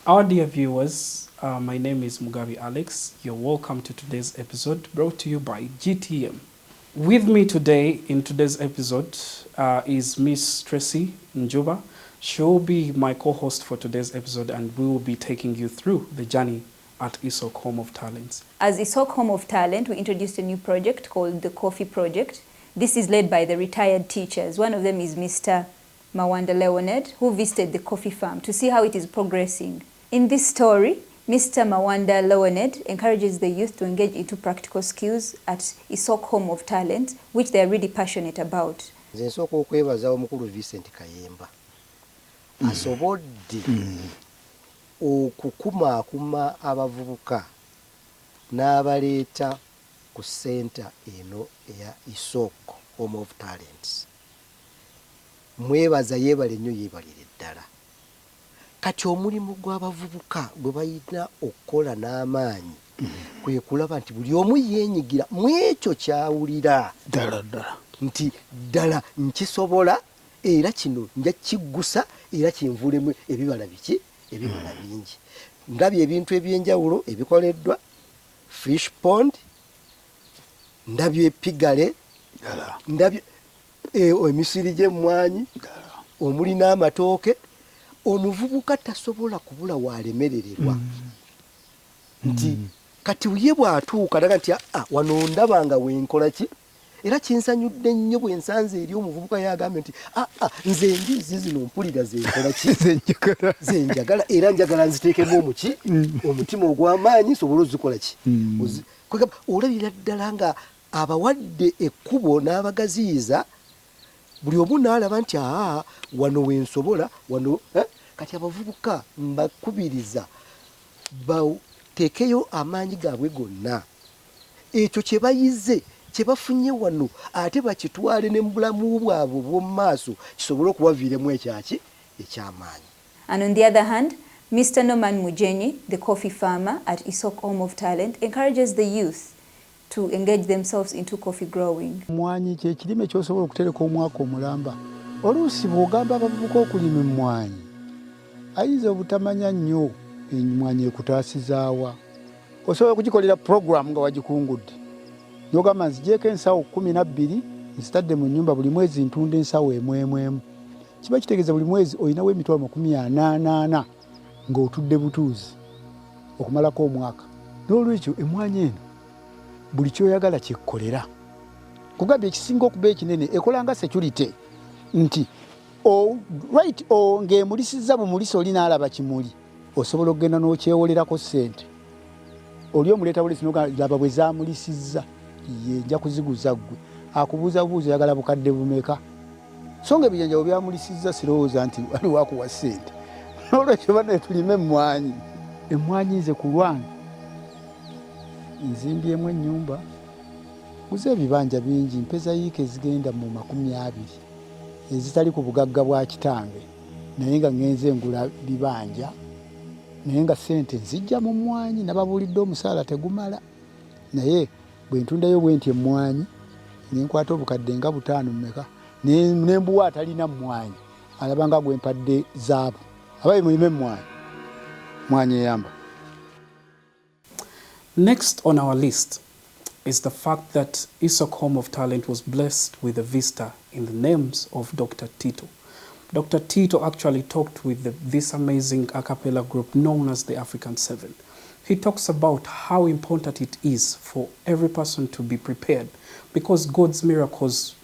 Our dear viewers, my name is Mugabi Alex. You're welcome to today's episode brought to you by GTM. With me today in today's episode is Miss Tracy Njuba. She will be my co-host for today's episode and we will be taking you through the journey at ESO Home of Talents. As ESO Home of Talent, we introduced a new project called the Coffee Project. This is led by the retired teachers. One of them is Mr. Mawanda Leonard, who visited the coffee farm to see how it is progressing. In this story, Mr. Mawanda Leonard encourages the youth to engage into practical skills at ESO Home of Talent, which they are really passionate about. Nze nsooka okwebaza omukulu Vincent Kayemba asobodde okukumaakuma abavubuka n'abaleeta ku senta eno eya ESO Home of Talents. Mwebaza yeebale nnyo yeebalire ddala. Kati omulimu gw'abavubuka gwe balina okukola n'amaanyi kwe kulaba nti buli omu yeenyigira mu ekyo kyawulira ddala nti ddala nkisobola era kino nja kiggusa era kinvulemu ebibala biki ebibala bingi. Ndabye ebintu ebyenjawulo ebikoleddwa fish pond, ndabye epigale, ndabye emisiri gy'emmwanyi, omuli n'amatooke. Omuvubuka tasobola kubula walemerererwa nti kati ye bw'atuuka daga nti wano ndabanga wenkola ki era kinsanyudde nnyo bwe nsanze eri omuvubuka yagambye nti nze endiizi zino mpulira zenkola ki zenjagala era njagala nziteekemu omuki omutima ogw'amaanyi sobola ozikola ki olabira ddala nga abawadde ekkubo n'abagaziyiza buli omu n'alaba nti wano wensobola wano kati abavubuka mbakubiriza bateekeyo amaanyi gaabwe gonna ekyo kye bayize kye bafunye wano ate bakitwale ne mu bulamu bwabwe bw'omu maaso kisobole okubaviiremu ekyaki eky'amaanyi. And on the other hand, Mr. Norman Mujenyi, the coffee farmer at ESO Home of Talent, encourages the youth to engage themselves into coffee growing. Mmwanyi kye kirime ky'osobola okutereka omwaka omulamba. Oluusi bw'ogamba abavubuka okulima emmwanyi ayinza obutamanya nnyo emmwanyi ekutaasizaawa. Osobola okugikolera program nga wagikungudde. N'ogamba nzigyeko ensawo 12 nzitadde mu nnyumba buli mwezi ntunda ensawo emu. Kiba kitegeeza buli mwezi olinawo emitwalo 88 ng'otudde butuuzi okumalako omwaka. N'olwekyo emmwanyi eno buli kyoyagala kikkolera. Kugambye ekisinga okuba ekinene ekola nga security nti ng'emulisiza bumulisa oli n'alaba kimuli osobola okugenda n'okyewolerako ssente. Oli omuleeta bulisi n'ogamba bwe zaamulisizza ye nja kuziguza ggwe. Akubuuza buuza oyagala bukadde bumeka. So nga ebijanjalo byamulisizza sirowooza nti waliwo akuwa ssente. N'olwekyo bano tulime emmwanyi. Emmwanyi nze ku lwange nzimbyemu ennyumba, nguze ebibanja bingi, mpeza yiika ezigenda mu 20 ezitali ku bugagga bwa kitange, naye nga ngenze ngula bibanja, naye nga ssente nzijja mu mmwanyi. Nababuulidde omusaala tegumala, naye bwe ntundayo bwe nti emmwanyi ne nkwata obukadde nga 5 mmeka ne mbuwa atalina mmwanyi alaba nga gwe mpadde zaabu. Abaye mulime emmwanyi, mmwanyi eyamba. Next on our list is the fact that ESO Home of Talent was blessed with a visitor in the names of Dr. Tito. Dr. Tito actually talked with this amazing a cappella group known as the African Seven. He talks about how important it is for every person to be prepared because God's miracles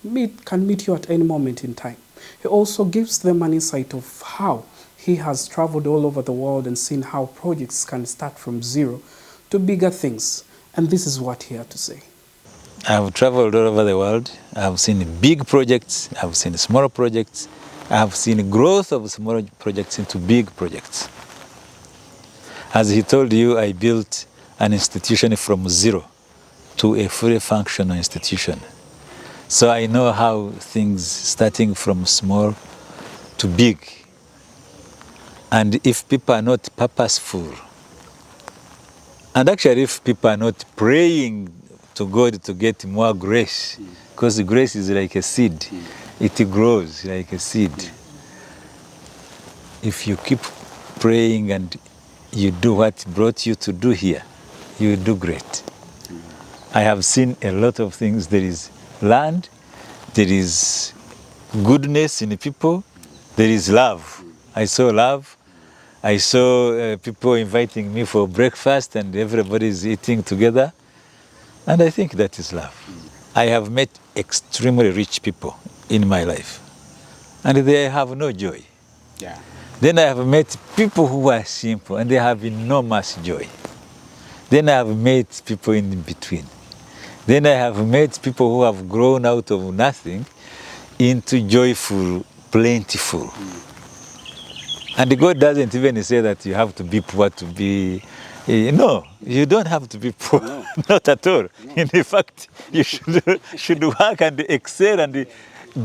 can meet you at any moment in time. He also gives them an insight of how he has traveled all over the world and seen how projects can start from zero to bigger things. And this is what he had to say. I've traveled all over the world. I've seen big projects. I've seen small projects. I've seen growth of small projects into big projects. As he told you, I built an institution from zero to a fully functional institution. So I know how things starting from small to big. And if people are not purposeful, and actually if people are not praying to God to get more grace, because grace is like a seed, it grows like a seed. If you keep praying and you do what brought you to do here, you do great. I have seen a lot of things. There is land, there is goodness in the people, there is love. I saw love. I saw people inviting me for breakfast and everybody is eating together. And I think that is love. I have met extremely rich people in my life, and they have no joy. Yeah. Then I have met people who are simple and they have enormous joy. Then I have met people in between. Then I have met people who have grown out of nothing into joyful, plentiful. And God doesn't even say that you have to be poor to be. No, you don't have to be poor, no. Not at all. No. In fact, you should work and excel and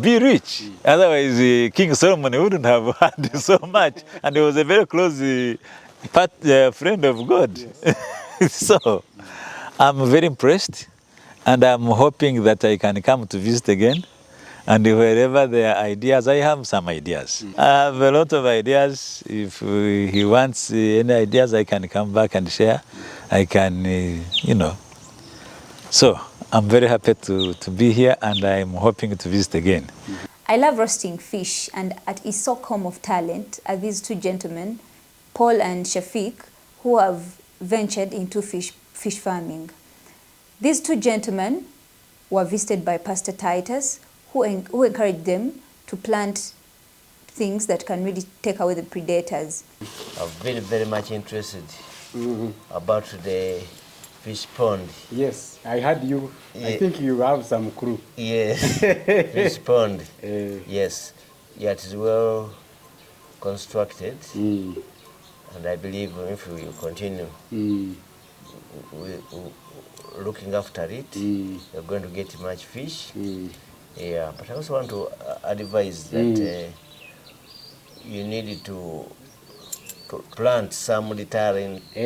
be rich. Otherwise, King Solomon wouldn't have had so much. And he was a very close friend of God. Yes. So, I'm very impressed. And I'm hoping that I can come to visit again. And wherever there are ideas, I have some ideas. I have a lot of ideas. If he wants any ideas, I can come back and share. I can, you know. So I'm very happy to be here and I'm hoping to visit again. I love roasting fish, and at ESO Home of Talent are these two gentlemen, Paul and Shafiq, who have ventured into fish farming. These two gentlemen were visited by Pastor Titus, who encouraged them to plant things that can really take away the predators. I've been very much interested about the fish pond. Yes, I heard you. Yeah. I think you have some clue. Yes, fish pond. Yes, yeah, it is well constructed, and I believe if we continue looking after it, we're going to get much fish. Yeah, but I also want to advise that you need to plant some deterrent for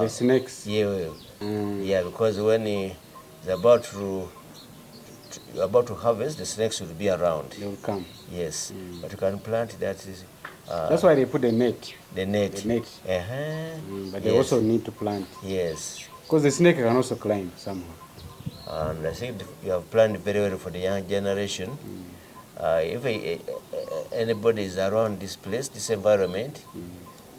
the snakes. Yeah, yeah, because when it's about to harvest, the snakes will be around. They will come. Yes, but you can plant that. That's why they put the net. The net. The net. But they also need to plant. Yes. Because the snake can also climb somehow. And I think you have planned very well for the young generation. If anybody is around this place, this environment,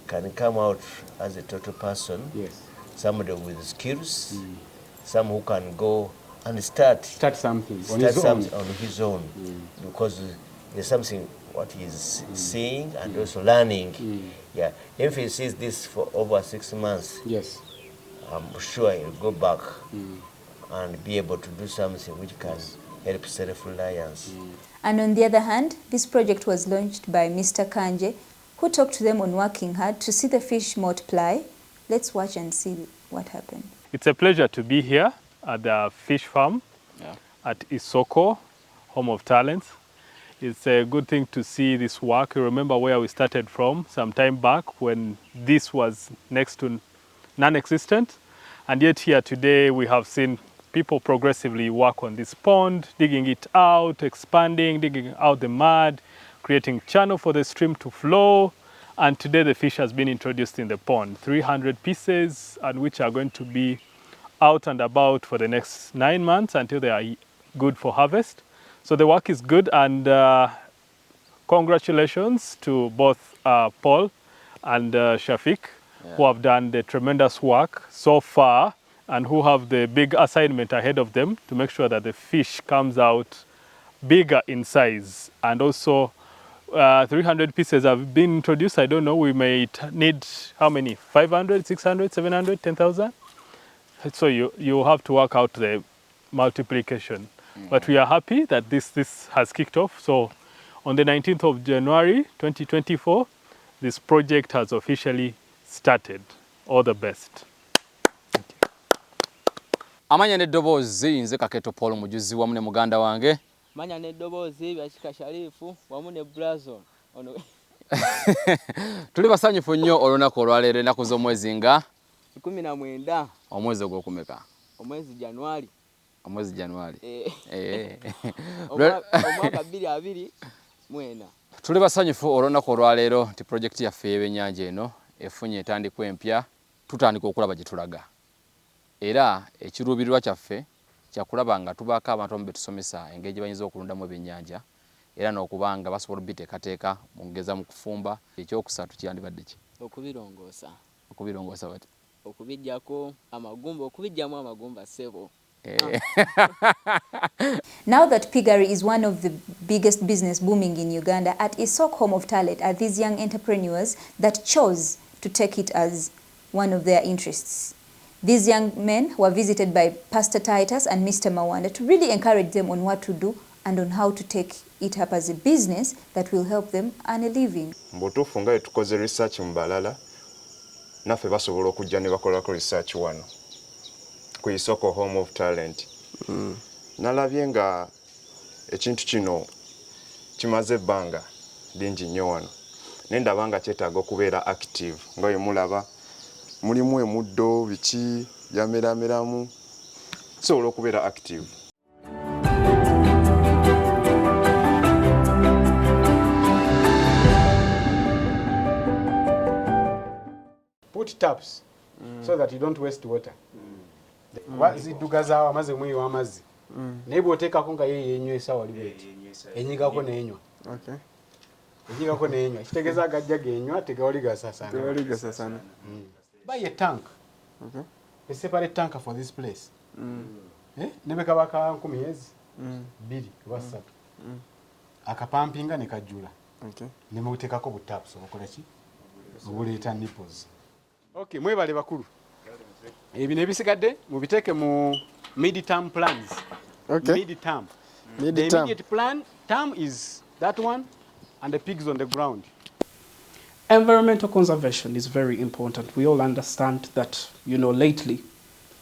can come out as a total person. Yes. Somebody with skills, some who can go and start something on his own, because there's something what he's seeing and also learning. Yeah, if he sees this for over 6 months, yes, I'm sure he'll go back and be able to do something which can help self-reliance. And on the other hand, this project was launched by Mr. Kanje, who talked to them on working hard to see the fish multiply. Let's watch and see what happened. It's a pleasure to be here at the fish farm at ESO Home of Talent. It's a good thing to see this work. You remember where we started from some time back when this was next to non-existent. And yet here today we have seen people progressively work on this pond, digging it out, expanding, digging out the mud, creating channel for the stream to flow. And today the fish has been introduced in the pond, 300 pieces, and which are going to be out and about for the next 9 months until they are good for harvest. So the work is good, and congratulations to both Paul and Shafiq, who have done the tremendous work so far and who have the big assignment ahead of them to make sure that the fish comes out bigger in size. And also 300 pieces have been introduced. I don't know, we may need how many? 500, 600, 700, 10,000? So you have to work out the multiplication. But we are happy that this has kicked off. So on the 19th of January 2024, this project has officially started. All the best. Amanya n'eddoboozi nze Kaketo Paul mujuzi wamu ne muganda wange. Manya n'eddoboozi byakika Sharifu wamu ne Brazil. Ono. Tuli basanyufu nnyo olunaku olwaleero ennaku z'omwezi nga 19. Omwezi ogw'okumeka? Omwezi January. Omwezi January. Omwaka 2024. Tuli basanyufu olw'ennaku olwaleero nti pulojekiti yaffe y'ebyennyanja eno efunye entandikwa empya tutandika okulaba gye tulaga. Era ekiruubirirwa kyaffe kya kulaba nga tubaako abantu abamu be tusomesa engeri gye bayinza okulundamu ebyennyanja era n'okuba nga basobola obiteekateeka mu ngeza mu kufumba. Ekyokusatu kyandibadde ki? Okubirongoosa. Okubirongoosa bati? Okubiggyako amagumba, okubiggyamu amagumba ssebo. Now that piggery is one of the biggest business booming in Uganda, at ESO Home of Talent are these young entrepreneurs that chose to take it as one of their interests. These young men were visited by Pastor Titus and Mr. Mawanda to really encourage them on what to do and on how to take it up as a business that will help them earn a living. Mbutuufu nga tukoze research mu balala naffe basobola okujja ne bakolako research wano ku ESO Home of Talent. Nalabye nga ekintu kino kimaze ebbanga lingi nnyo wano naye ndaba nga kyetaaga okubeera active nga bwe mulaba mulimu emuddo biki byamerameramu kisobola okubeera active. Put taps so that you don't waste water. Zidduga zaawo amaze muyiwa amazzi naye bw'oteekako nga ye yenywesa wali bweti enyigako n'enywa. Enyigako n'enywa kitegeeza gajja genywa tegawali gasasana. Buy a tank. A separate tank for this place. Ne bwe kaba ka 10 2 oba 3 akapampinga ne kajjula ne muteekako butaps obukola ki obuleeta nipples. Okay, mwebale bakulu. Ebino ebisigadde mubiteeke mu mid-term plans. Okay. Mid-term. The immediate plan term is that one and the pigs on the ground. Environmental conservation is very important. We all understand that, lately,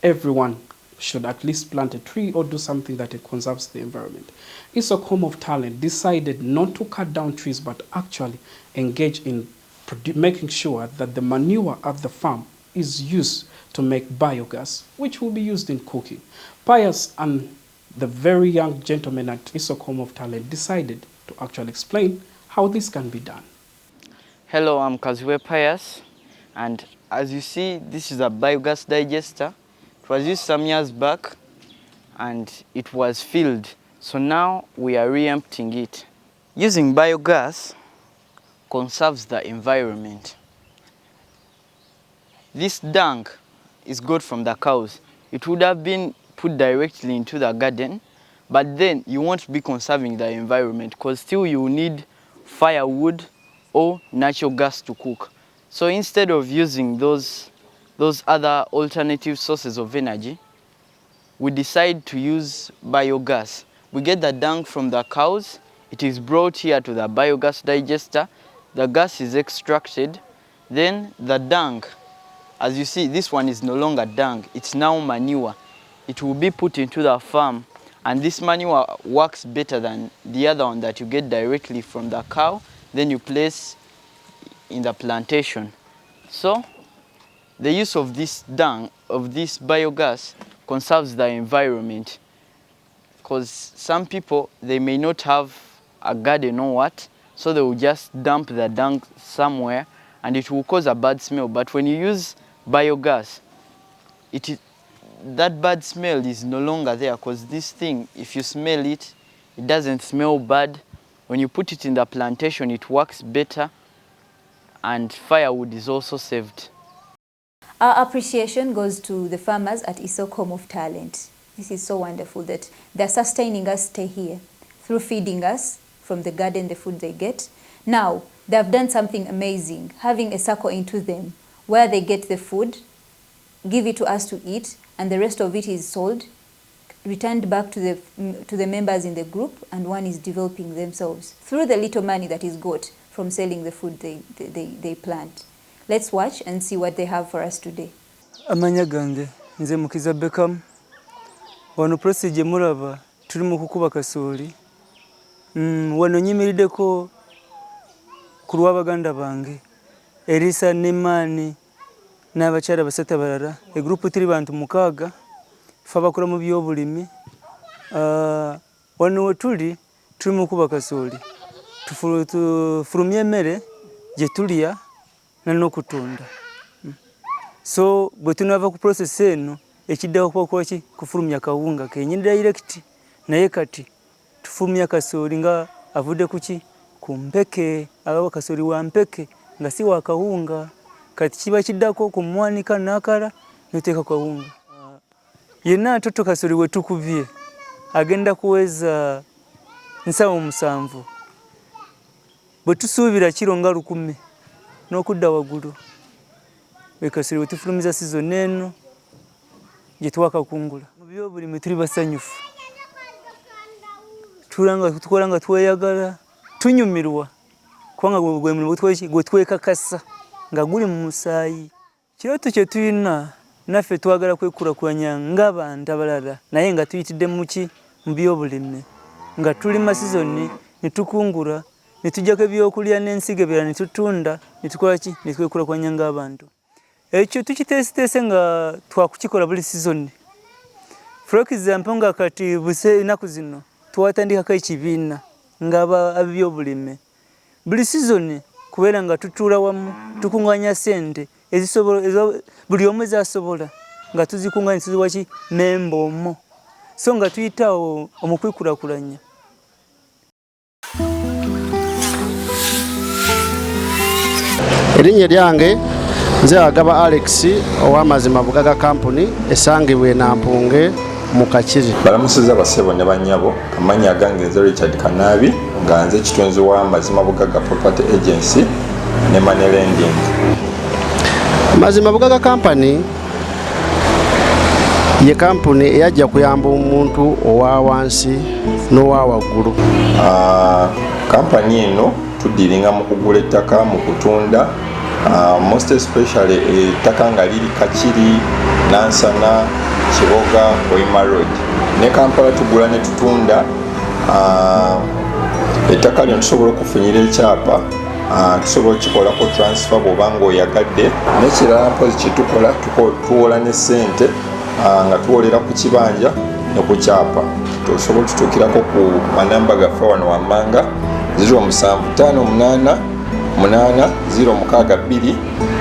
everyone should at least plant a tree or do something that conserves the environment. ESO Home of Talent decided not to cut down trees, but actually engage in making sure that the manure at the farm is used to make biogas, which will be used in cooking. Pius and the very young gentleman at ESO Home of Talent decided to actually explain how this can be done. Hello, I'm Kaziwe Pius, and as you see, this is a biogas digester. It was used some years back and it was filled, so now we are re-emptying it. Using biogas conserves the environment. This dung is got from the cows. It would have been put directly into the garden, but then you won't be conserving the environment because still you need firewood or natural gas to cook. So instead of using those other alternative sources of energy, we decide to use biogas. We get the dung from the cows, it is brought here to the biogas digester, the gas is extracted, then the dung, as you see, this one is no longer dung, it's now manure. It will be put into the farm, and this manure works better than the other one that you get directly from the cow, then you place in the plantation. So the use of this dung, of this biogas, conserves the environment, because some people, they may not have a garden or what, so they will just dump the dung somewhere and it will cause a bad smell. But when you use biogas, that bad smell is no longer there, because this thing, if you smell it, it doesn't smell bad. When you put it in the plantation, it works better, and firewood is also saved. Our appreciation goes to the farmers at ESO Home of Talent. This is so wonderful that they're sustaining us stay here through feeding us from the garden, the food they get. Now, they've done something amazing, having a circle into them where they get the food, give it to us to eat, and the rest of it is sold, returned back to the members in the group, and one is developing themselves through the little money that is got from selling the food they plant. Let's watch and see what they have for us today. Amanya gange nze mukiza Beckham wano procedure mulaba tuli mu kukuba kasooli wano nyimiriddeko ku lw'abaganda bange Elisa Nemani n'abakyala basatu abalala egrupu tuli bantu 6 fa bakola mu by'obulimi wano we tuli mu kukuba kasooli tufulumye emmere gye tulya n'okutunda. So bwe tunava ku process eno ekiddako kuba kufulumya kawunga kenyini direct, naye kati tufulumya kasooli nga avudde ku mpeke, aba kasooli wa mpeke nga si wa kawunga, kati kiba kiddako ku mwanika n'akala n'oteeka kawunga. Yenna toto kasooli we tukubye agenda kuweza 7 bwe tusuubira kiro nga 100 n'okudda waggulu. Kasooli we tufulumiza season eno gye twakakungula. Mu byobulimi tuli basanyufu, tukola nga tweyagala, tunyumirwa kubanga gwe mulimu gwe twekakasa nga guli mu musaayi. Kirooto kye tulina naffe twagala kwekulakulanya ng'abantu abalala naye nga tuyitidde mu byobulimi, nga tulima season ne tukungula ne tujjako ebyokulya n'ensigo ebirala ne tutunda ne tukola ne twekulakulanya ng'abantu. Ekyo tukiteesiteese nga twakukikola buli season. For example nga kati ennaku zino twatandikako ekibiina ng'abyobulimi. Buli season kubeera nga tutuula wamu tukunganya ssente buli omu ezasobola nga tuzikunganya tuziwa memba omu, so nga tuyitawo omukwikulakulanya. Erinnya lyange nze Agaba Alex ow'amazima Bugaga Company esangibwa e Nampunge mu Kakiri. Balamusiza basebo ne bannyabo, amannya gange nze Richard Kanabi nga nze kitunzi w'amazima Bugaga Property Agency ne Money Lending. Mazima Bugaga Company ye kampuni eyajja kuyamba omuntu owa wansi n'owa waggulu. Kampani eno tudiringa mu kugula ettaka, mu kutunda, most especially ettaka nga liri Kakiri, Nansana, Kiboga, Koima Road. Ne Kampala tugula ne tutunda ettaka lino tusobola okufunyira ekyapa, tusobola okukikolako transfer bw'oba ng'oyagadde. N'ekirala mpozi kyetukola tuwola ne ssente nga tuwolera ku kibanja ne ku kyapa. Tusobola tutuukirako ku manamba gaffe wano wammanga 0758 062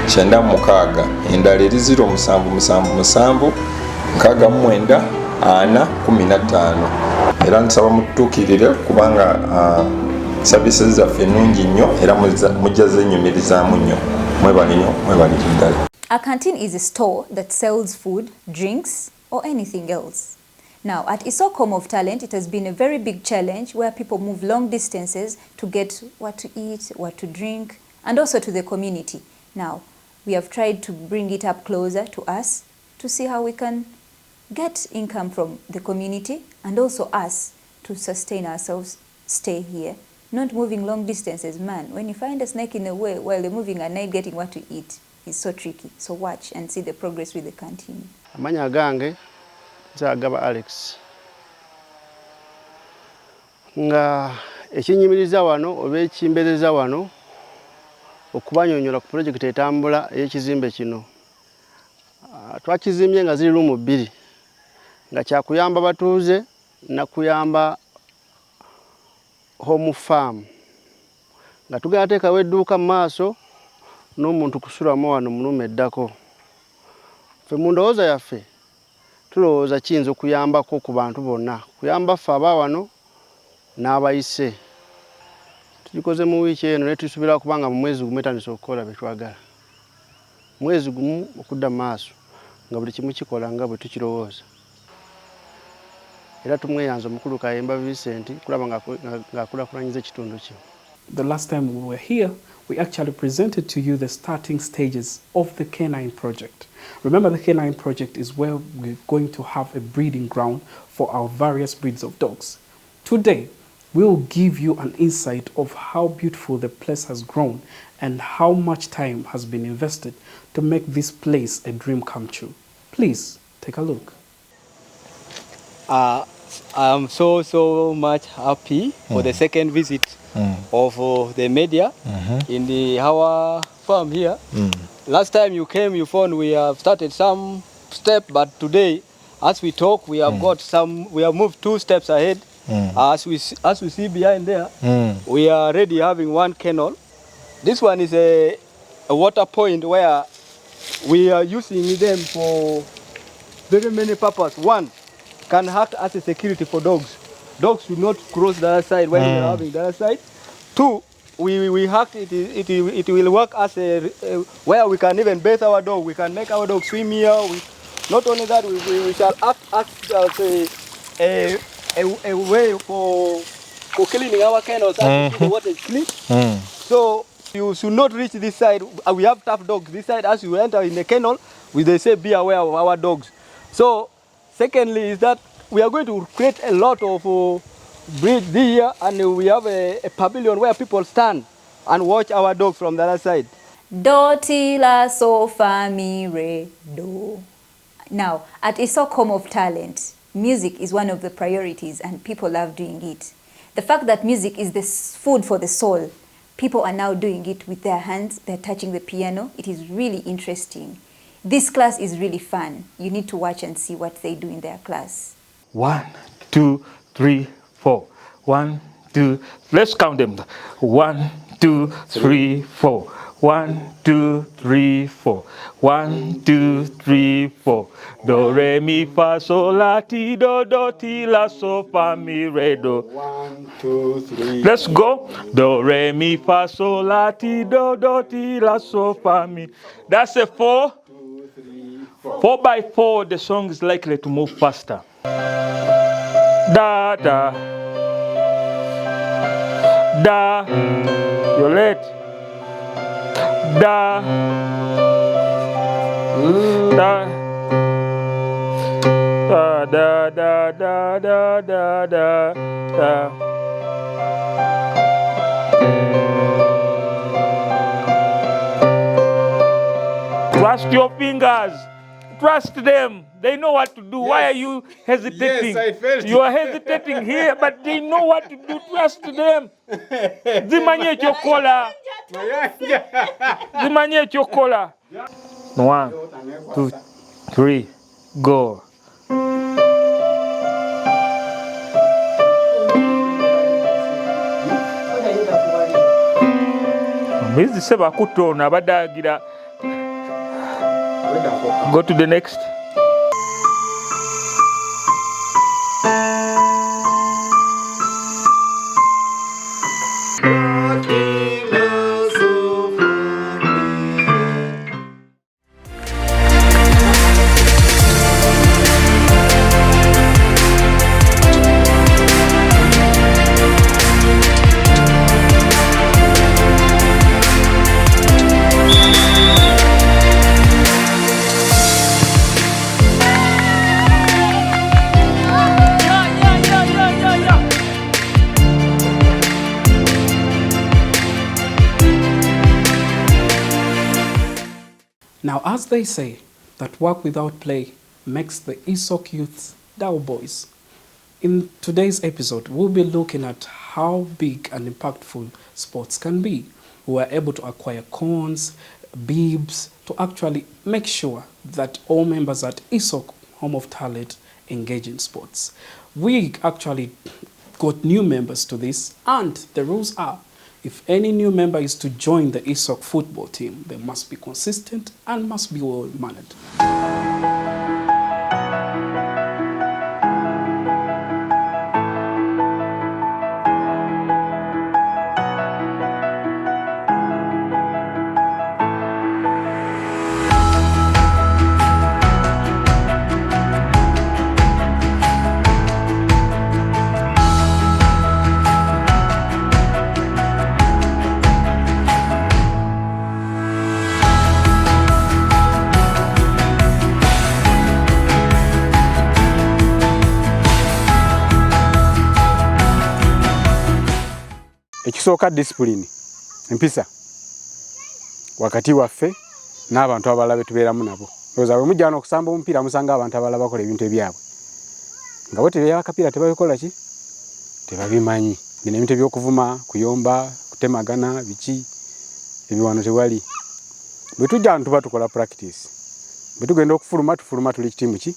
96, endala eri 0777 69 415. Era nsaba mututuukirire kubanga services zaffe nnungi nnyo era mujja zenyumirizaamu nnyo. Mwebale nnyo, mwebalire ddala. A canteen is a store that sells food, drinks, or anything else. Now, at ESO Home of Talent, it has been a very big challenge where people move long distances to get what to eat, what to drink, and also to the community. Now, we have tried to bring it up closer to us to see how we can get income from the community and also us to sustain ourselves, stay here, not moving long distances. Man, when you find a snake in the way while they're moving at night getting what to eat, it's so tricky. So watch and see the progress with the canteen. Amanya gange nze Agaba Alex nga ekinyimiriza wano oba ekimbereza wano okubanyonyola ku project etambula ey'ekizimbe kino. Twakizimbye nga ziri room 2 nga kyakuyamba batuuze na kuyamba home farm nga tugenda teekawo edduuka mu maaso n'omuntu kusulamu wano mulume eddako. Ffe mu ndowooza yaffe tulowooza kiyinza okuyambako ku bantu bonna, kuyamba ffe aba wano n'abayise. Tulikoze mu wiiki eno ne tusuubira kubanga mu mwezi gumu etandise okukola bye twagala. Mwezi gumu okudda mu maaso nga buli kimu kikola nga bwe tukirowooza. Era tumweyanza omukulu Kayemba Vincent kulaba ng'akulakulanyiza ekitundu kino. The last time we were here, we actually presented to you the starting stages of the Canine Project. Remember, the Canine Project is where we're going to have a breeding ground for our various breeds of dogs. Today, we'll give you an insight of how beautiful the place has grown and how much time has been invested to make this place a dream come true. Please, take a look. I'm so much happy for the second visit of the media in our farm here. Last time you came, you found we have started some step, but today, as we talk, we have got some. We have moved 2 steps ahead. As we see behind there, we are already having one kennel. This one is a water point where we are using them for very many purposes. One, can act as a security for dogs. Dogs should not cross the other side when we are having the other side. Two, we act, it will work as a where we can even bathe our dog. We can make our dog swim here. Not only that, we shall act as a way for cleaning our kennels as the water is clean. So you should not reach this side. We have tough dogs this side. As you enter in the kennel, they say be aware of our dogs. So secondly is that we are going to create a lot of breeds here, and we have a pavilion where people stand and watch our dogs from the other side. Do la so fa mi re do. Now, at ESO Home of Talent, music is one of the priorities and people love doing it. The fact that music is the food for the soul, people are now doing it with their hands, they're touching the piano. It is really interesting. This class is really fun. You need to watch and see what they do in their class. 1, 2, 3, 4. 1, 2. Let's count them. 1, 2, 3, 4. 1, 2, 3, 4. 1, 2, 3, 4. Do, re, mi, fa, sol, la, ti, do, ti, la, so, fa, mi, re, do. 1, 2, 3. Let's go. Do, re, mi, fa, sol, la, ti, do, ti, la, so, fa, mi. That's a 4. 2, 3, 4. 4 by 4, the song is likely to move faster. Da, da. Da. You're late. Da. Da. Da, da, da, da, da, da, da, da. Trust your fingers. Trust them. They know what to do. Yes. Why are you hesitating? Yes, I felt you are hesitating here, but they know what to do. Trust them. Zimanye chokola. Zimanye chokola. 1, 2, 3, go. Mizi seba kutona badagira. Go to the next. Now, as they say, that work without play makes the ESO Youth dull boys. In today's episode, we'll be looking at how big and impactful sports can be. We were able to acquire cones, bibs, to actually make sure that all members at ESO Home of Talent engage in sports. We actually got new members to this, and the rules are, if any new member is to join the ESO football team, they must be consistent and must be well-mannered. Ekisooka discipline empisa wakati waffe n'abantu abalala betubeeramu nabo. Lowooza bwe mujja wano okusamba omupiira musanga abantu abalala bakola ebintu ebyabwe. Nga bo tebeera akapiira tebabikola ki? Tebabimanyi. Bino ebintu eby'okuvuma, kuyomba, kutemagana, biki ebyo wano tewali. Bwe tujja wano tuba tukola practice. Bwe tugenda okufuluma tufuluma tuli kitiimu ki?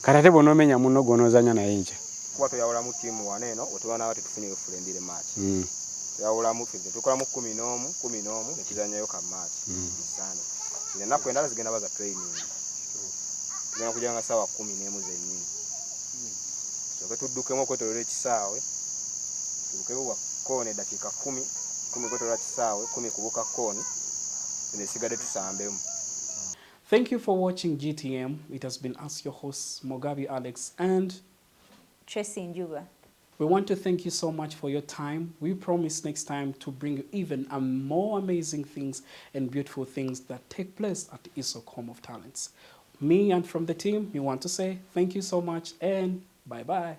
Kati ate bw'onoomenya munno gw'onoozanya naye enkya. kuba toyawulamu ttiimu wano eno otubona nawe tetufunire friendly match toyawulamu ffe tukolamu 11 ne tuzannyayo ka match misano ennaku endala zigenda baza training tugenda kujja nga ssaawa 11 zennyini soke tuddukemu okwetolera ekisaawe tubukewo wa kooni eddakiika 10 kwetolera kisaawe 10 kubuka kooni nesigadde tusambemu. Thank you for watching GTM. It has been us, your hosts, Mogabi Alex and Tracy Njuba. We want to thank you so much for your time. We promise next time to bring you even more amazing things and beautiful things that take place at ESO Home of Talents. Me and from the team, we want to say thank you so much and bye-bye.